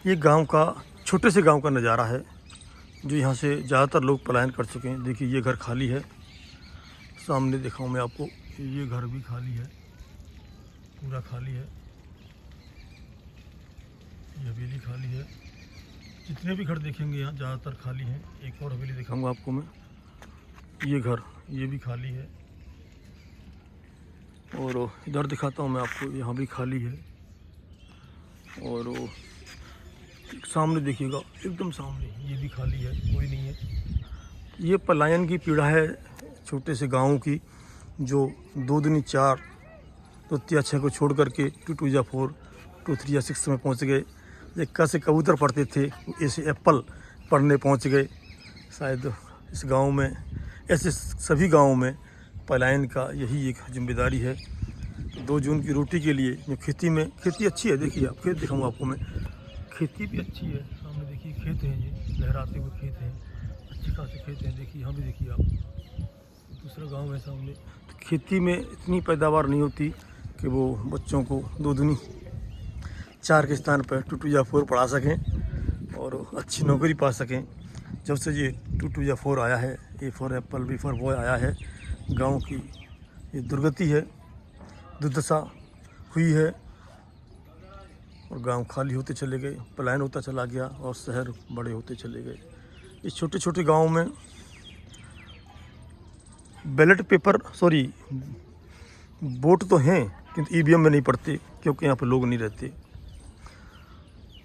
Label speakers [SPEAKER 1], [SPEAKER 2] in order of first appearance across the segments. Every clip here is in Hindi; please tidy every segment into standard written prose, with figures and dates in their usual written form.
[SPEAKER 1] ये गांव का छोटे से गांव का नज़ारा है जो यहाँ से ज़्यादातर लोग पलायन कर चुके हैं। देखिए ये घर खाली है, सामने दिखाऊं मैं आपको, ये घर भी खाली है, पूरा खाली है, ये हवेली खाली है। जितने भी घर देखेंगे यहाँ ज़्यादातर खाली हैं। एक और हवेली दिखाऊंगा आपको मैं, ये घर ये भी खाली है, और इधर दिखाता हूँ मैं आपको, यहाँ भी खाली है। और सामने देखिएगा एकदम सामने ये भी खाली है, कोई नहीं है। ये पलायन की पीड़ा है छोटे से गाँव की, जो 2 दूनी 4, 2 तिया 6 को छोड़ करके 2 2 या 4, 2 3 या 6 में पहुंच गए। इक्का से कबूतर पढ़ते थे, ऐसे एप्पल पढ़ने पहुंच गए। शायद इस गांव में, ऐसे सभी गांवों में पलायन का यही एक जिम्मेदारी है। 2 जून की रोटी के लिए जो खेती अच्छी है, देखिए आप, खेत दिखाऊंगा आपको मैं, खेती भी अच्छी है। सामने देखिए खेत हैं, ये लहराते हुए खेत हैं, अच्छे खासे खेत हैं। देखिए यहाँ भी देखिए आप, दूसरा गांव है सामने। तो खेती में इतनी पैदावार नहीं होती कि वो बच्चों को 2 दूनी 4 के स्थान पर 2 2 या 4 पढ़ा सकें और अच्छी नौकरी पा सकें। जब से ये 2 2 या 4 आया है, A for Apple, B for boy आया है, गांव की ये दुर्गति है, दुर्दशा हुई है, और गांव खाली होते चले गए, पलायन होता चला गया, और शहर बड़े होते चले गए। इस छोटे छोटे गांव में बैलेट पेपर, वोट तो हैं किंतु EVM में नहीं पड़ते, क्योंकि यहाँ पर लोग नहीं रहते।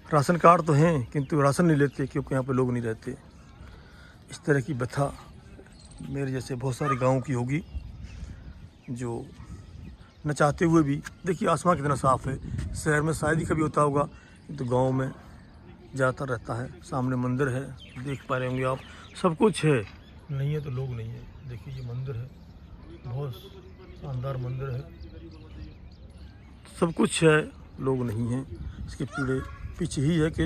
[SPEAKER 1] राशन कार्ड तो हैं किंतु राशन नहीं लेते, क्योंकि यहाँ पर लोग नहीं रहते। इस तरह की व्यथा मेरे जैसे बहुत सारे गाँव की होगी, जो न चाहते हुए भी। देखिए आसमान कितना साफ़ है, शहर में शायद ही कभी होता होगा, तो गांव में ज़्यादातर रहता है। सामने मंदिर है, देख पा रहे होंगे आप, सब कुछ है, नहीं है तो लोग नहीं है। देखिए ये मंदिर है, बहुत शानदार मंदिर है, सब कुछ है, लोग नहीं हैं। इसके पीछे ही है कि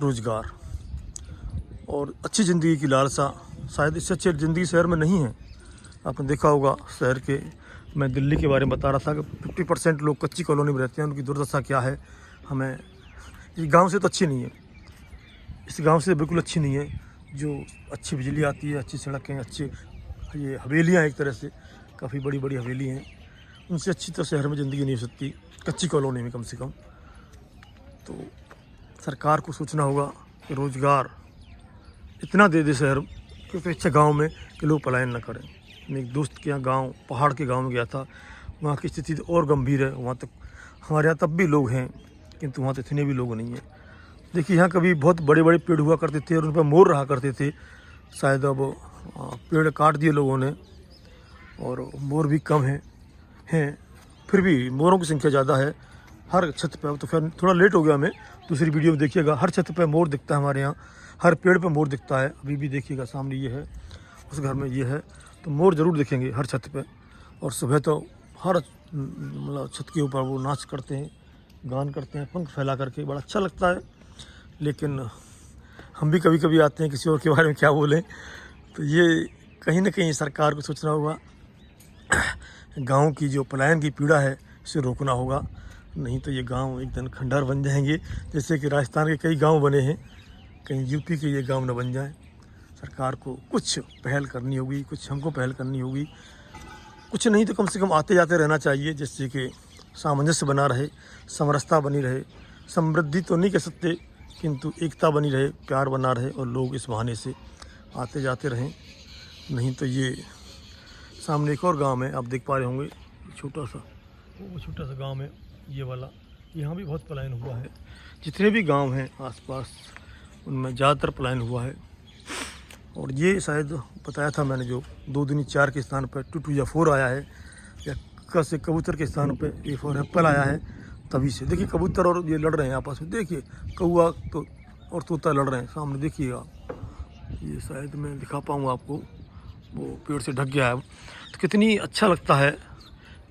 [SPEAKER 1] रोज़गार और अच्छी ज़िंदगी की लालसा, शायद इससे अच्छी ज़िंदगी शहर में नहीं है। आपने देखा होगा शहर के, मैं दिल्ली के बारे में बता रहा था कि 50% लोग कच्ची कॉलोनी में रहते हैं, उनकी दुर्दशा क्या है। हमें इस गांव से तो अच्छी नहीं है, इस गांव से बिल्कुल अच्छी नहीं है, जो अच्छी बिजली आती है, अच्छी सड़कें, अच्छे ये हवेलियाँ, एक तरह से काफ़ी बड़ी बड़ी हवेली हैं, उनसे अच्छी तो शहर में ज़िंदगी नहीं हो सकती, कच्ची कॉलोनी में कम से कम। तो सरकार को सोचना होगा कि रोज़गार इतना दे दे शहर, क्योंकि अच्छा गाँव में कि लोग पलायन न करें। मैं एक दोस्त के यहाँ गाँव, पहाड़ के गाँव में गया था, वहाँ की स्थिति तो और गंभीर है। वहाँ तक हमारे यहाँ तब भी लोग हैं, किंतु वहाँ तो इतने भी लोग नहीं हैं। देखिए यहाँ कभी बहुत बड़े बड़े पेड़ हुआ करते थे और उन पर मोर रहा करते थे, शायद अब पेड़ काट दिए लोगों ने और मोर भी कम हैं। फिर भी मोरों की संख्या ज़्यादा है हर छत पर। तो फिर थोड़ा लेट हो गया, मैं दूसरी वीडियो में देखिएगा, हर छत पर मोर दिखता है हमारे यहाँ, हर पेड़ पर मोर दिखता है। अभी भी देखिएगा सामने ये है, उस घर में ये है, तो मोर ज़रूर दिखेंगे हर छत पे। और सुबह तो हर मतलब छत के ऊपर वो नाच करते हैं, गान करते हैं, पंख फैला करके, बड़ा अच्छा लगता है। लेकिन हम भी कभी कभी आते हैं, किसी और के बारे में क्या बोलें। तो ये कहीं ना कहीं सरकार को सोचना होगा, गांव की जो पलायन की पीड़ा है इसे रोकना होगा, नहीं तो ये गांव एक दिन खंडहर बन जाएंगे, जैसे कि राजस्थान के कई गांव बने हैं। कहीं यूपी के ये गांव न बन जाएं। सरकार को कुछ पहल करनी होगी, कुछ हमको पहल करनी होगी, कुछ नहीं तो कम से कम आते जाते रहना चाहिए, जिससे कि सामंजस्य बना रहे, समरसता बनी रहे। समृद्धि तो नहीं कह सकते, किंतु एकता बनी रहे, प्यार बना रहे, और लोग इस बहाने से आते जाते रहें। नहीं तो ये सामने एक और गांव है, आप देख पा रहे होंगे, छोटा सा गांव है ये वाला, यहाँ भी बहुत पलायन हुआ है। जितने भी गाँव हैं आसपास, उनमें ज़्यादातर पलायन हुआ है। और ये शायद बताया था मैंने, जो 2 दूनी 4 के स्थान पर 2 2 या 4 आया है, या क से कबूतर के स्थान पर A फॉर एप्पल आया है, तभी से। देखिए कबूतर और ये लड़ रहे हैं आपस में, देखिए कौआ तो और तोता लड़ रहे हैं, सामने देखिएगा। ये शायद मैं दिखा पाऊँगा आपको, वो पेड़ से ढक गया है। तो कितनी अच्छा लगता है,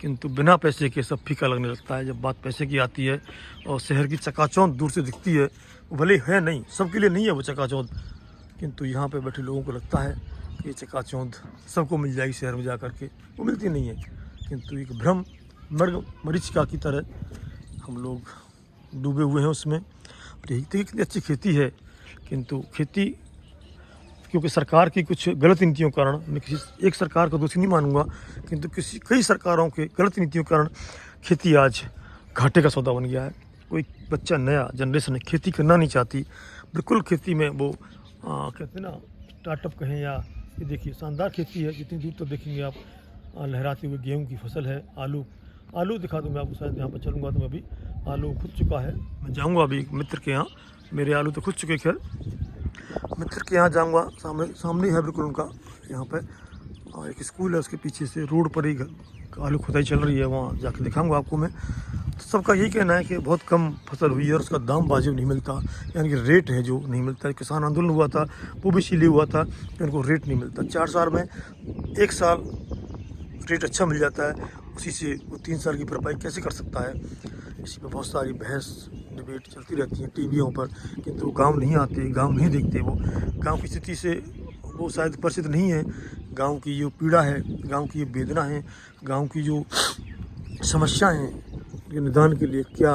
[SPEAKER 1] किंतु बिना पैसे के सब फीका लगने लगता है। जब बात पैसे की आती है और शहर की चकाचौंध दूर से दिखती है, भले है नहीं, सबके लिए नहीं है वो चकाचौंध, किंतु यहाँ पे बैठे लोगों को लगता है कि चकाचौंध सबको मिल जाएगी शहर में जा कर के, वो मिलती नहीं है। किंतु एक भ्रम, मरीचिका की तरह हम लोग डूबे हुए हैं उसमें। देखिए कितनी अच्छी खेती है, किंतु खेती क्योंकि सरकार की कुछ गलत नीतियों के कारण, मैं किसी एक सरकार का दोषी नहीं मानूंगा, किंतु कई सरकारों के गलत नीतियों के कारण खेती आज घाटे का सौदा बन गया है। कोई बच्चा नया जनरेशन है खेती करना नहीं चाहती, बिल्कुल खेती में वो कहते हैं ना स्टार्टअप कहें, या ये देखिए शानदार खेती है, जितनी दूर तक देखेंगे आप लहराते हुए गेहूं की फसल है। आलू दिखा दूँ मैं आपको, शायद यहाँ पर चलूँगा तो मैं अभी आलू खुद चुका है। मैं जाऊँगा अभी मित्र के यहाँ, मेरे आलू तो खुद चुके, खैर मित्र के यहाँ जाऊँगा, सामने है बिल्कुल उनका यहाँ पे एक स्कूल है, उसके पीछे से रोड पर ही आलू खुदाई चल रही है, वहाँ जाके दिखाऊंगा आपको मैं। तो सबका यही कहना है कि बहुत कम फसल हुई है और उसका दाम वाजिब नहीं मिलता, यानी कि रेट है जो नहीं मिलता। किसान आंदोलन हुआ था, वो भी इसीलिए हुआ था कि उनको रेट नहीं मिलता। 4 साल में 1 साल रेट अच्छा मिल जाता है, उसी से वो 3 साल की भरपाई कैसे कर सकता है। इसी पर बहुत सारी बहस डिबेट चलती रहती है टीवियों पर, किंतु गांव नहीं आते, गांव नहीं देखते। वो गांव की स्थिति से वो शायद परिचित नहीं है। गांव की जो पीड़ा है, गांव की जो वेदना है, गांव की जो समस्या हैं, के निदान के लिए क्या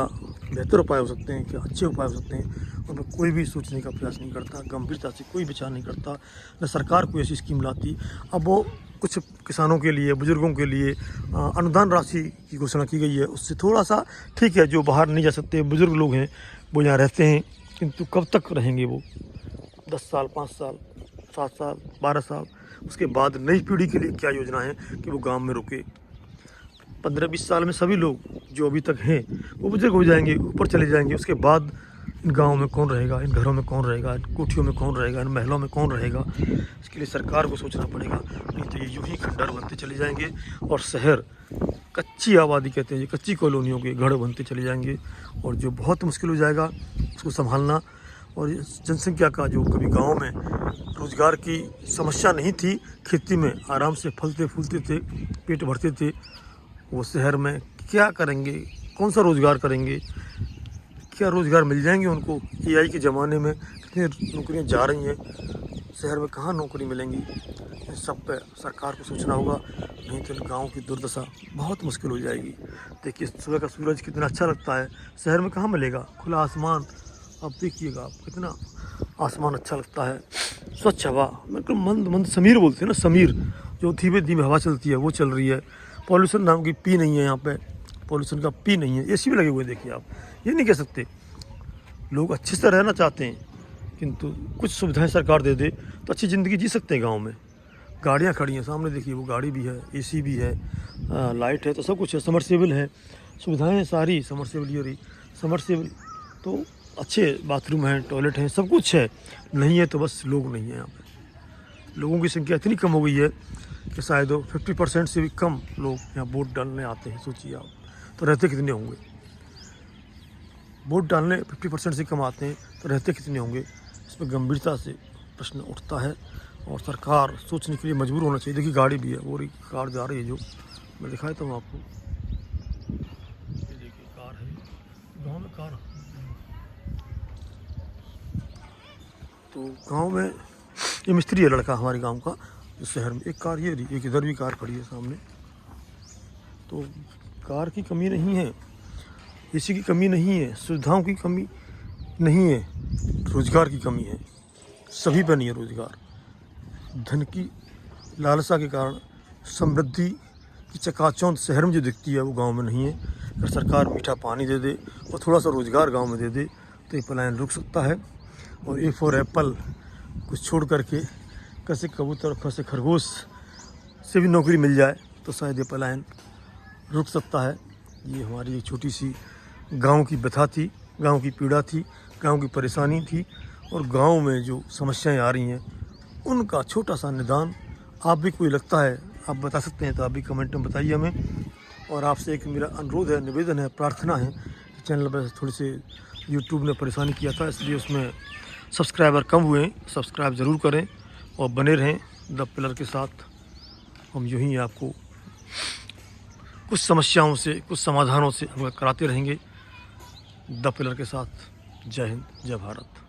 [SPEAKER 1] बेहतर उपाय हो सकते हैं, क्या अच्छे उपाय हो सकते हैं, उन पर कोई भी सोचने का प्रयास नहीं करता, गंभीरता से कोई विचार नहीं करता। न सरकार कोई ऐसी स्कीम लाती। अब वो कुछ किसानों के लिए, बुजुर्गों के लिए अनुदान राशि की घोषणा की गई है, उससे थोड़ा सा ठीक है। जो बाहर नहीं जा सकते बुजुर्ग लोग हैं वो यहाँ रहते हैं, किंतु कब तक रहेंगे वो? 10 साल, 5 साल, 7 साल, 12 साल, उसके बाद नई पीढ़ी के लिए क्या योजना है कि वो गांव में रुके? 15-20 साल में सभी लोग जो अभी तक हैं वो बुजुर्ग हो जाएंगे, ऊपर चले जाएंगे। उसके बाद इन गाँव में कौन रहेगा, इन घरों में कौन रहेगा, इन कोठियों में कौन रहेगा, इन महलों में कौन रहेगा? इसके लिए सरकार को सोचना पड़ेगा, नहीं तो ये यूँ ही खंडर बनते चले जाएंगे और शहर कच्ची आबादी कहते हैं, ये कच्ची कॉलोनियों के गढ़ बनते चले जाएंगे, और जो बहुत मुश्किल हो जाएगा उसको संभालना। और जनसंख्या का जो कभी गाँव में रोज़गार की समस्या नहीं थी, खेती में आराम से फलते फूलते थे, पेट भरते थे, वो शहर में क्या करेंगे? कौन सा रोज़गार करेंगे? क्या रोज़गार मिल जाएंगे उनको? एआई के ज़माने में कितनी नौकरियां जा रही हैं, शहर में कहाँ नौकरी मिलेंगी? इन सब पे सरकार को सोचना होगा, नहीं तो गांव की दुर्दशा बहुत मुश्किल हो जाएगी। देखिए सुबह का सूरज कितना अच्छा लगता है, शहर में कहाँ मिलेगा? खुला आसमान, अब देखिएगा आप कितना आसमान अच्छा लगता है, स्वच्छ हवा, बिल्कुल मंद समीर बोलते हैं ना, समीर जो धीमे धीमे हवा चलती है वो चल रही है। पॉल्यूशन नाम की पी नहीं है यहाँ पे, पॉल्यूशन का पी नहीं है। एसी भी लगे हुए देखिए आप, ये नहीं कह सकते। लोग अच्छे से रहना चाहते हैं, किंतु कुछ सुविधाएं सरकार दे दे तो अच्छी ज़िंदगी जी सकते हैं गांव में। गाड़ियां खड़ी हैं सामने देखिए, वो गाड़ी भी है, एसी भी है, लाइट है, तो सब कुछ है, समरसेबल है, सुविधाएं हैं सारी। समरसेबल तो अच्छे बाथरूम हैं, टॉयलेट हैं, सब कुछ है। नहीं है तो बस लोग नहीं है यहाँ पे। लोगों की संख्या इतनी कम हो गई है कि शायद 50% से भी कम लोग यहाँ वोट डालने आते हैं। सोचिए आप, तो रहते कितने होंगे? वोट डालने 50% से कम आते हैं तो रहते कितने होंगे? इस पर गंभीरता से प्रश्न उठता है और सरकार सोचने के लिए मजबूर होना चाहिए। देखिए गाड़ी भी है, वो कार जा रही है, जो मैं दिखाया था आपको, ये देखिए कार है, गांव में कार। तो गांव में ये मिस्त्री है लड़का हमारे गांव का, जो शहर में एक कार, ये एक इधर भी कार खड़ी है सामने। तो कार की कमी नहीं है, एसी की कमी नहीं है, सुविधाओं की कमी नहीं है, रोज़गार की कमी है। सभी पर नहीं है रोज़गार। धन की लालसा के कारण समृद्धि की चकाचौंध शहर में जो दिखती है वो गांव में नहीं है। अगर सरकार मीठा पानी दे दे और थोड़ा सा रोज़गार गांव में दे दे तो ये पलायन रुक सकता है। और ए फॉर एप्पल कुछ छोड़ करके कैसे कबूतर और फंसे खरगोश से भी नौकरी मिल जाए तो शायद ये पलायन रुक सकता है। ये हमारी एक छोटी सी गांव की व्यथा थी, गांव की पीड़ा थी, गांव की परेशानी थी, और गांव में जो समस्याएं आ रही हैं उनका छोटा सा निदान। आप भी कोई लगता है आप बता सकते हैं तो आप भी कमेंट में बताइए हमें। और आपसे एक मेरा अनुरोध है, निवेदन है, प्रार्थना है। चैनल पर थोड़ी से यूट्यूब ने परेशानी किया था, इसलिए उसमें सब्सक्राइबर कम हुए हैं। सब्सक्राइब ज़रूर करें और बने रहें द पिलर के साथ। हम यूँ ही आपको कुछ समस्याओं से, कुछ समाधानों से अवगत कराते रहेंगे द पिलर के साथ। जय हिंद, जय भारत।